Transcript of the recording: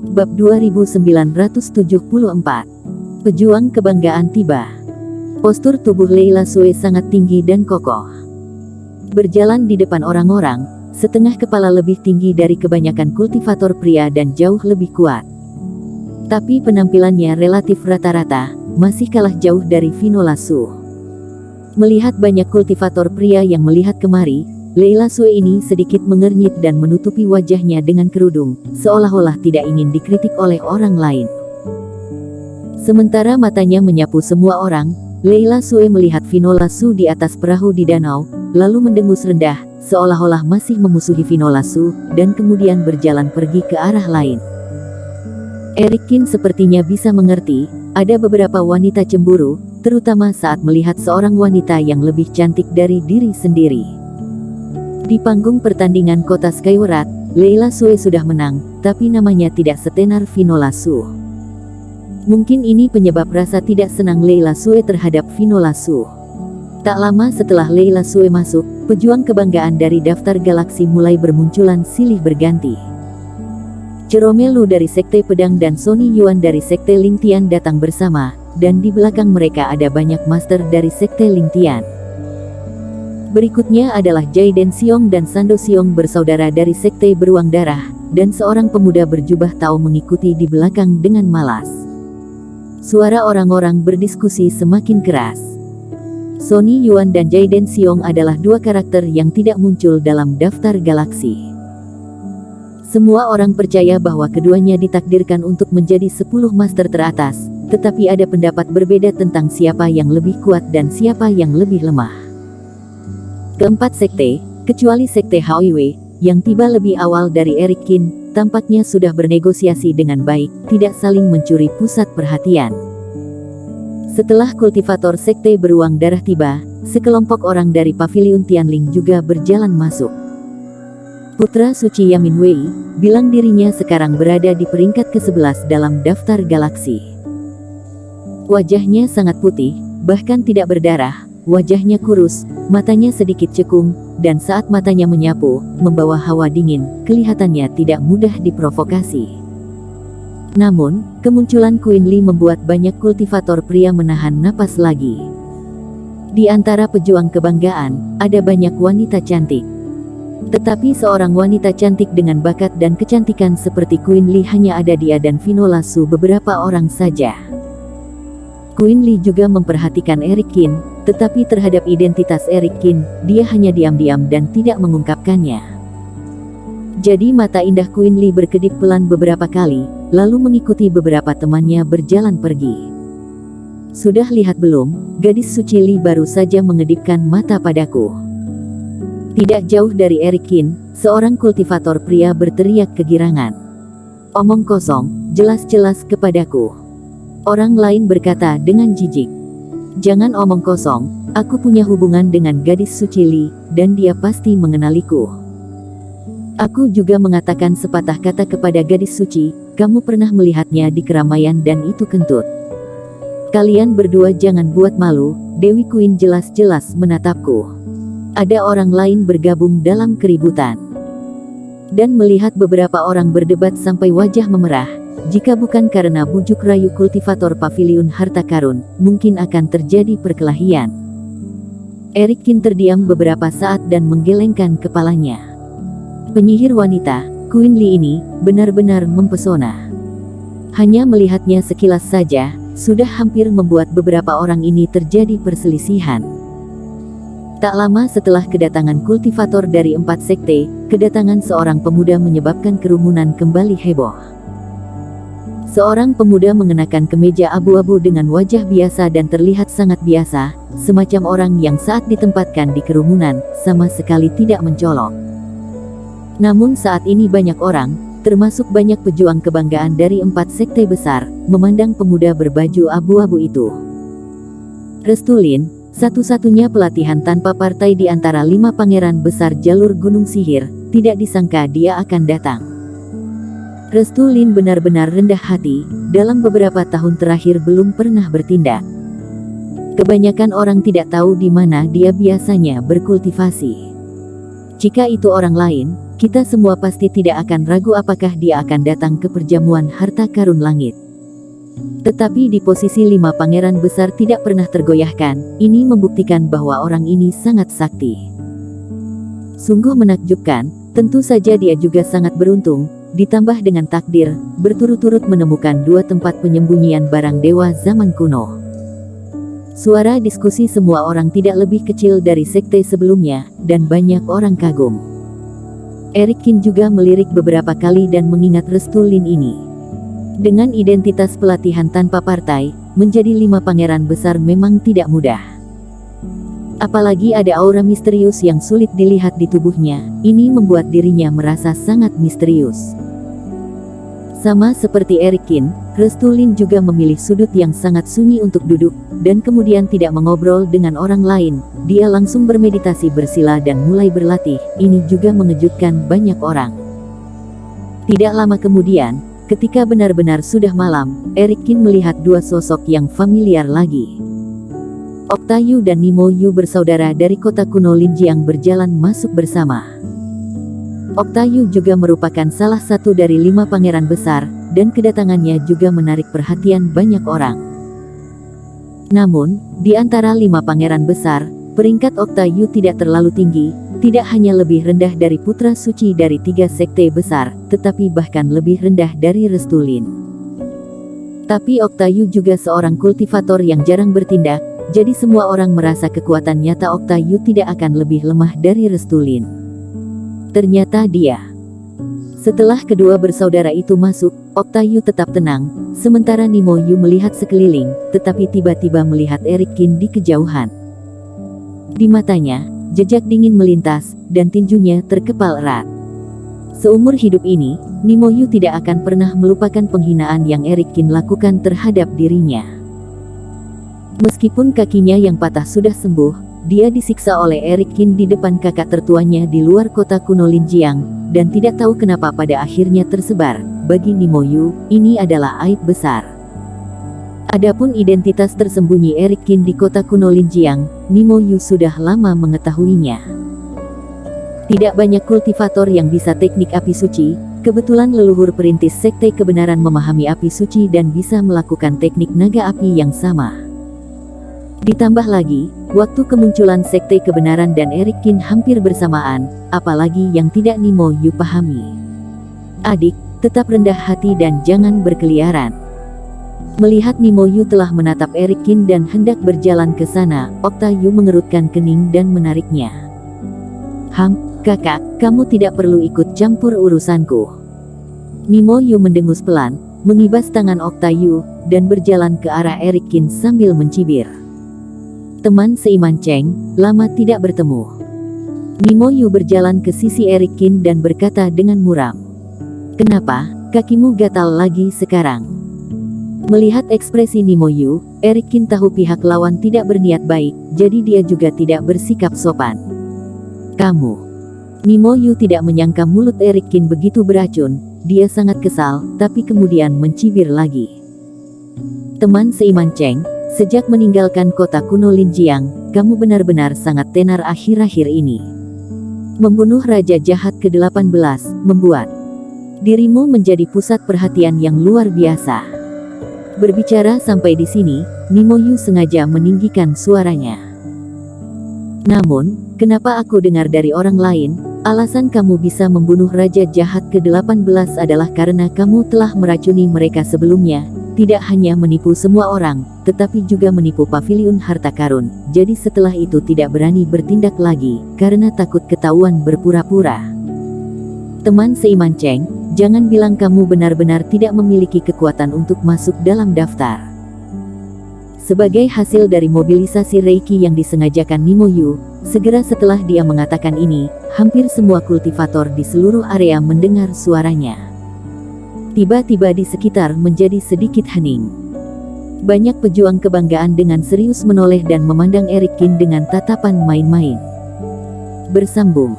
Bab 2974. Pejuang kebanggaan tiba. Postur tubuh Leila Sue sangat tinggi dan kokoh. Berjalan di depan orang-orang, setengah kepala lebih tinggi dari kebanyakan kultivator pria dan jauh lebih kuat. Tapi penampilannya relatif rata-rata, masih kalah jauh dari Finola Su. Melihat banyak kultivator pria yang melihat kemari, Leila Sue ini sedikit mengernyit dan menutupi wajahnya dengan kerudung, seolah-olah tidak ingin dikritik oleh orang lain. Sementara matanya menyapu semua orang, Leila Sue melihat Finola Su di atas perahu di danau, lalu mendengus rendah, seolah-olah masih memusuhi Finola Su, dan kemudian berjalan pergi ke arah lain. Erikin sepertinya bisa mengerti, ada beberapa wanita cemburu, terutama saat melihat seorang wanita yang lebih cantik dari diri sendiri. Di panggung pertandingan kota Skyward, Leila Sue sudah menang, tapi namanya tidak setenar Finola Su. Mungkin ini penyebab rasa tidak senang Leila Sue terhadap Finola Su. Tak lama setelah Leila Sue masuk, pejuang kebanggaan dari daftar galaksi mulai bermunculan silih berganti. Jerome Lu dari Sekte Pedang dan Sonny Yuan dari Sekte Lingtian datang bersama, dan di belakang mereka ada banyak master dari Sekte Lingtian. Berikutnya adalah Jaiden Xiong dan Sando Xiong bersaudara dari Sekte Beruang Darah, dan seorang pemuda berjubah Tao mengikuti di belakang dengan malas. Suara orang-orang berdiskusi semakin keras. Sonny Yuan dan Jaiden Xiong adalah dua karakter yang tidak muncul dalam daftar galaksi. Semua orang percaya bahwa keduanya ditakdirkan untuk menjadi 10 master teratas, tetapi ada pendapat berbeda tentang siapa yang lebih kuat dan siapa yang lebih lemah. Keempat sekte, kecuali Sekte Hauiwei, yang tiba lebih awal dari Erikin, tampaknya sudah bernegosiasi dengan baik, tidak saling mencuri pusat perhatian. Setelah kultivator Sekte Beruang Darah tiba, sekelompok orang dari Paviliun Tianling juga berjalan masuk. Putra suci Yamin Wei, bilang dirinya sekarang berada di peringkat ke-11 dalam daftar galaksi. Wajahnya sangat putih, bahkan tidak berdarah. Wajahnya kurus, matanya sedikit cekung, dan saat matanya menyapu, membawa hawa dingin, kelihatannya tidak mudah diprovokasi. Namun, kemunculan Queen Li membuat banyak kultivator pria menahan napas lagi. Di antara pejuang kebanggaan, ada banyak wanita cantik. Tetapi seorang wanita cantik dengan bakat dan kecantikan seperti Queen Li hanya ada dia dan Finola Su beberapa orang saja. Queen Li juga memperhatikan Erikin, tetapi terhadap identitas Erikin, dia hanya diam-diam dan tidak mengungkapkannya. Jadi mata indah Queen Li berkedip pelan beberapa kali, lalu mengikuti beberapa temannya berjalan pergi. Sudah lihat belum, gadis suci Li baru saja mengedipkan mata padaku. Tidak jauh dari Erikin, seorang kultivator pria berteriak kegirangan. Omong kosong, jelas-jelas kepadaku. Orang lain berkata dengan jijik. Jangan omong kosong, aku punya hubungan dengan gadis suci Li, dan dia pasti mengenaliku. Aku juga mengatakan sepatah kata kepada gadis suci, kamu pernah melihatnya di keramaian dan itu kentut. Kalian berdua jangan buat malu, Dewi Queen jelas-jelas menatapku. Ada orang lain bergabung dalam keributan. Dan melihat beberapa orang berdebat sampai wajah memerah, jika bukan karena bujuk rayu kultivator Paviliun Harta Karun, mungkin akan terjadi perkelahian. Erikin terdiam beberapa saat dan menggelengkan kepalanya. Penyihir wanita, Queen Li ini, benar-benar mempesona. Hanya melihatnya sekilas saja, sudah hampir membuat beberapa orang ini terjadi perselisihan. Tak lama setelah kedatangan kultivator dari 4 sekte, kedatangan seorang pemuda menyebabkan kerumunan kembali heboh. Seorang pemuda mengenakan kemeja abu-abu dengan wajah biasa dan terlihat sangat biasa, semacam orang yang saat ditempatkan di kerumunan, sama sekali tidak mencolok. Namun saat ini banyak orang, termasuk banyak pejuang kebanggaan dari 4 sekte besar, memandang pemuda berbaju abu-abu itu. Restulin, satu-satunya pelatihan tanpa partai di antara 5 pangeran besar jalur Gunung Sihir, tidak disangka dia akan datang. Restulin benar-benar rendah hati, dalam beberapa tahun terakhir belum pernah bertindak. Kebanyakan orang tidak tahu di mana dia biasanya berkultivasi. Jika itu orang lain, Kita semua pasti tidak akan ragu apakah dia akan datang ke perjamuan harta karun langit. Tetapi di posisi 5 pangeran besar tidak pernah tergoyahkan, ini membuktikan bahwa orang ini sangat sakti. Sungguh menakjubkan, tentu saja dia juga sangat beruntung, ditambah dengan takdir, berturut-turut menemukan 2 tempat penyembunyian barang dewa zaman kuno. Suara diskusi semua orang tidak lebih kecil dari sekte sebelumnya, dan banyak orang kagum. Eric Kin juga melirik beberapa kali dan mengingat restu Lin ini. Dengan identitas pelatihan tanpa partai, menjadi 5 pangeran besar memang tidak mudah. Apalagi ada aura misterius yang sulit dilihat di tubuhnya, ini membuat dirinya merasa sangat misterius. Sama seperti Eric Kin, Restu Lin juga memilih sudut yang sangat sunyi untuk duduk, dan kemudian tidak mengobrol dengan orang lain. Dia langsung bermeditasi bersila dan mulai berlatih. Ini juga mengejutkan banyak orang. Tidak lama kemudian, ketika benar-benar sudah malam, Eric Kin melihat 2 sosok yang familiar lagi. Okta Yu dan Nimo Yu bersaudara dari kota kuno Linjiang berjalan masuk bersama. Okta Yu juga merupakan salah satu dari 5 pangeran besar, dan kedatangannya juga menarik perhatian banyak orang. Namun, di antara 5 pangeran besar, peringkat Okta Yu tidak terlalu tinggi, tidak hanya lebih rendah dari putra suci dari 3 sekte besar, tetapi bahkan lebih rendah dari Restu Lin. Tapi Okta Yu juga seorang kultivator yang jarang bertindak, jadi semua orang merasa kekuatan nyata Okta Yu tidak akan lebih lemah dari Restu Lin. Ternyata dia. Setelah kedua bersaudara itu masuk, Okta Yu tetap tenang, sementara Nimo Yu melihat sekeliling, tetapi tiba-tiba melihat Eric Kin di kejauhan. Di matanya, jejak dingin melintas, dan tinjunya terkepal erat. Seumur hidup ini, Nimo Yu tidak akan pernah melupakan penghinaan yang Eric Kin lakukan terhadap dirinya. Meskipun kakinya yang patah sudah sembuh, dia disiksa oleh Eric Kin di depan kakak tertuanya di luar kota kuno Linjiang, dan tidak tahu kenapa pada akhirnya tersebar. Bagi Nimo Yu, ini adalah aib besar. Adapun identitas tersembunyi Eric Kin di kota kuno Linjiang, Nimo Yu sudah lama mengetahuinya. Tidak banyak kultivator yang bisa teknik api suci, kebetulan leluhur perintis sekte kebenaran memahami api suci dan bisa melakukan teknik naga api yang sama. Ditambah lagi, waktu kemunculan sekte kebenaran dan Eric Kin hampir bersamaan, apalagi yang tidak Nimo Yu pahami. Adik, tetap rendah hati dan jangan berkeliaran. Melihat Nimo Yu telah menatap Eric Kin dan hendak berjalan ke sana, Okta Yu mengerutkan kening dan menariknya. Kakak, kamu tidak perlu ikut campur urusanku. Nimo Yu mendengus pelan, mengibas tangan Okta Yu, dan berjalan ke arah Eric Kin sambil mencibir. Teman seiman Cheng, lama tidak bertemu. Nimo Yu berjalan ke sisi Eric Kin dan berkata dengan muram. Kenapa, kakimu gatal lagi sekarang? Melihat ekspresi Nimo Yu, Eric Kin tahu pihak lawan tidak berniat baik, jadi dia juga tidak bersikap sopan. Kamu. Nimo Yu tidak menyangka mulut Eric Kin begitu beracun, dia sangat kesal, tapi kemudian mencibir lagi. Teman seiman Cheng, sejak meninggalkan kota kuno Linjiang, kamu benar-benar sangat tenar akhir-akhir ini. Membunuh Raja Jahat ke-18, membuat dirimu menjadi pusat perhatian yang luar biasa. Berbicara sampai di sini, Nimo Yu sengaja meninggikan suaranya. Namun, kenapa aku dengar dari orang lain, alasan kamu bisa membunuh Raja Jahat ke-18 adalah karena kamu telah meracuni mereka sebelumnya. Tidak hanya menipu semua orang, tetapi juga menipu paviliun harta karun. Jadi setelah itu tidak berani bertindak lagi, karena takut ketahuan berpura-pura. Teman seiman Cheng, jangan bilang kamu benar-benar tidak memiliki kekuatan untuk masuk dalam daftar. Sebagai hasil dari mobilisasi Reiki yang disengajakan Nimo Yu, segera setelah dia mengatakan ini, hampir semua kultivator di seluruh area mendengar suaranya. Tiba-tiba di sekitar menjadi sedikit hening. Banyak pejuang kebanggaan dengan serius menoleh dan memandang Eric Kin dengan tatapan main-main. Bersambung.